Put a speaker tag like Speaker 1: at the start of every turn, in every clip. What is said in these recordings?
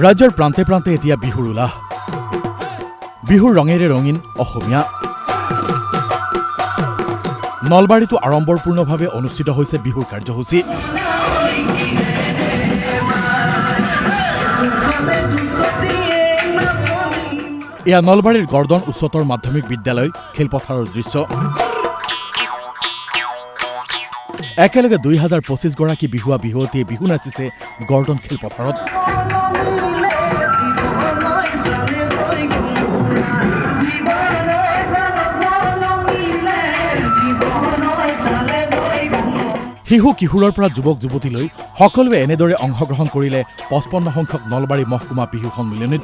Speaker 1: ৰাজ্যৰ প্ৰান্তে প্ৰান্তে এতিয়া বিহুৰ উলাহ বিহুৰ ৰঙেৰে ৰঙীন অসমীয়া নলবাৰীতো আড়ম্বৰপূৰ্ণভাৱে অনুষ্ঠিত হৈছে বিহুৰ কাৰ্যসূচী এয়া নলবাৰীৰ গৰ্দন উচ্চতৰ মাধ্যমিক বিদ্যালয় খেলপথাৰৰ দৃশ্য একেলগে 2025 গৰাকী বিহুৱা বিহুৱতীয়ে বিহু নাচিছে গৰ্দন খেলপথাৰত শিশু কিশোৰৰ পৰা যুৱক যুৱতীলৈ সকলোৱে এনেদৰে অংশগ্ৰহণ কৰিলে 55 সংখ্যক নলবাৰী মহকুমা বিহু সন্মিলনীত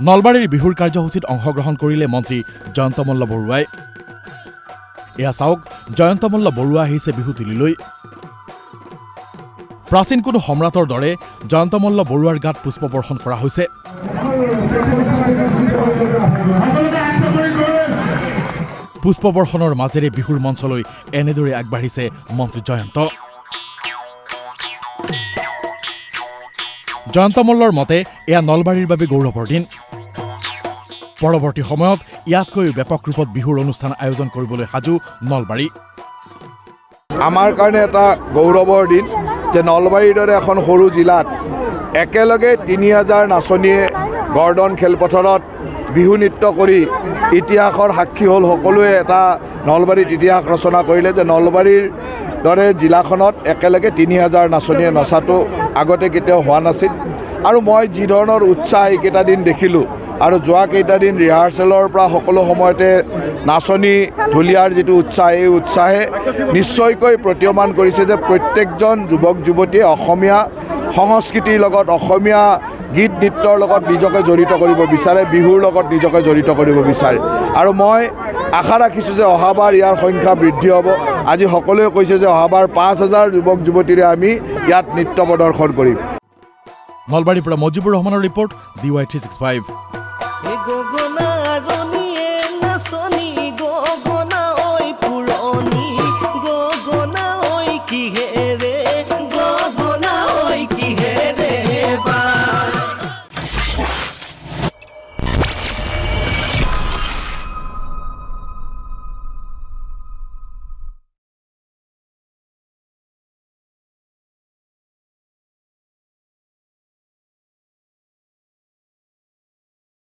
Speaker 1: নলবাৰীৰ বিহুৰ কাৰ্যসূচীত অংশগ্ৰহণ কৰিলে মন্ত্ৰী জয়ন্ত মল্ল বৰুৱাই এয়া চাওক জয়ন্ত মল্ল বৰুৱা আহিছে বিহুতুলিলৈ প্ৰাচীন কোনো সম্ৰাটৰ দৰে জয়ন্ত মল্ল বৰুৱাৰ গাত পুষ্পবৰ্ষণ কৰা হৈছে পুষ্পবৰ্ষণৰ মাজেৰে বিহুৰ মঞ্চলৈ এনেদৰে আগবাঢ়িছে মন্ত্ৰী জয়ন্ত মল্লৰ মতে এয়া নলবাৰীৰ বাবে গৌৰৱৰ দিন পৰৱৰ্তী সময়ত ইয়াতকৈ ব্যাপক ৰূপত বিহুৰ অনুষ্ঠান আয়োজন কৰিবলৈ সাজু নলবাৰী
Speaker 2: আমাৰ কাৰণে এটা গৌৰৱৰ দিন যে নলবাৰীৰ দৰে এখন সৰু জিলাত একেলগে 3000 নাচনীয়ে গৰ্দন খেলপথাৰত বিহু নৃত্য কৰি ইতিহাসৰ সাক্ষী হ'ল সকলোৱে এটা নলবাৰীত ইতিহাস ৰচনা কৰিলে যে নলবাৰীৰ দৰে জিলাখনত একেলগে 3000 নাচনীয়ে নচাটো আগতে কেতিয়াও হোৱা নাছিল আৰু মই যি ধৰণৰ উৎসাহ এইকেইটা দিন দেখিলোঁ আৰু যোৱা কেইটা দিন ৰিহাৰ্চেলৰ পৰা সকলো সময়তে নাচনী ঢুলীয়াৰ যিটো উৎসাহ এই উৎসাহে নিশ্চয়কৈ প্ৰতীয়মান কৰিছে যে প্ৰত্যেকজন যুৱক যুৱতীয়ে অসমীয়া সংস্কৃতিৰ লগত অসমীয়া গীত নৃত্যৰ লগত নিজকে জড়িত কৰিব বিচাৰে বিহুৰ লগত নিজকে জড়িত কৰিব বিচাৰে আৰু মই আশা ৰাখিছোঁ যে অহাবাৰ ইয়াৰ সংখ্যা বৃদ্ধি হ'ব আজি সকলোৱে কৈছে যে অহাবাৰ 5000 যুৱক যুৱতীৰে আমি ইয়াত নৃত্য প্ৰদৰ্শন কৰিম
Speaker 1: নলবাৰীৰ পৰা মজিবুৰ ৰহমানৰ ৰিপৰ্ট DY365